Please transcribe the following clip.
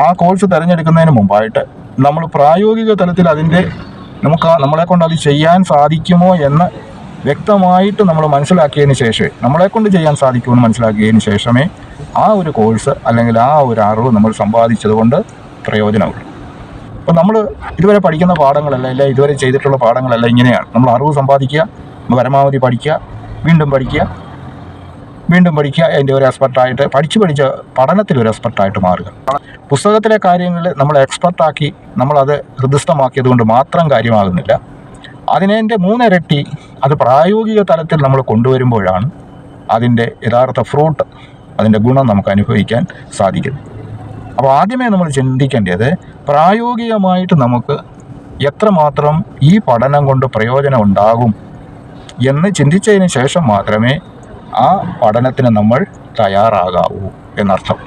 ആ കോഴ്സ് തിരഞ്ഞെടുക്കുന്നതിന് മുമ്പായിട്ട് നമ്മൾ പ്രായോഗിക തലത്തിൽ നമ്മളെ കൊണ്ട് അത് ചെയ്യാൻ സാധിക്കുമോ എന്ന് വ്യക്തമായിട്ട് നമ്മൾ മനസ്സിലാക്കിയതിന് ശേഷമേ, നമ്മളെ കൊണ്ട് ചെയ്യാൻ സാധിക്കുമെന്ന് മനസ്സിലാക്കിയതിന് ശേഷമേ ആ ഒരു കോഴ്സ് അല്ലെങ്കിൽ ആ ഒരു അറിവ് നമ്മൾ സമ്പാദിച്ചത് കൊണ്ട് പ്രയോജനമുള്ളൂ. അപ്പം നമ്മൾ ഇതുവരെ പഠിക്കുന്ന പാഠങ്ങളല്ല, ഇതുവരെ ചെയ്തിട്ടുള്ള പാഠങ്ങളല്ല ഇങ്ങനെയാണ്. നമ്മൾ അറിവ് സമ്പാദിക്കുക, പരമാവധി പഠിക്കുക, വീണ്ടും പഠിക്കുക, അതിൻ്റെ ഒരു എക്സ്പെർട്ടായിട്ട് പഠിച്ച് പഠനത്തിലൊരു എക്സ്പെർട്ടായിട്ട് മാറുക. പുസ്തകത്തിലെ കാര്യങ്ങളിൽ നമ്മൾ എക്സ്പെർട്ടാക്കി നമ്മളത് ഹൃദയസ്ഥമാക്കിയത് കൊണ്ട് മാത്രം കാര്യമാകുന്നില്ല. അതിനെ 3 ഇരട്ടി അത് പ്രായോഗിക തലത്തിൽ നമ്മൾ കൊണ്ടുവരുമ്പോഴാണ് അതിൻ്റെ യഥാർത്ഥ ഫ്രൂട്ട്, അതിൻ്റെ ഗുണം നമുക്ക് അനുഭവിക്കാൻ സാധിക്കുന്നത്. അപ്പോൾ ആദ്യമേ നമ്മൾ ചിന്തിക്കേണ്ടത് പ്രായോഗികമായിട്ട് നമുക്ക് എത്രമാത്രം ഈ പഠനം കൊണ്ട് പ്രയോജനം ഉണ്ടാകും എന്ന് ചിന്തിച്ചതിന് ശേഷം മാത്രമേ ആ പഠനത്തിന് നമ്മൾ തയ്യാറാകാവൂ എന്നർത്ഥം.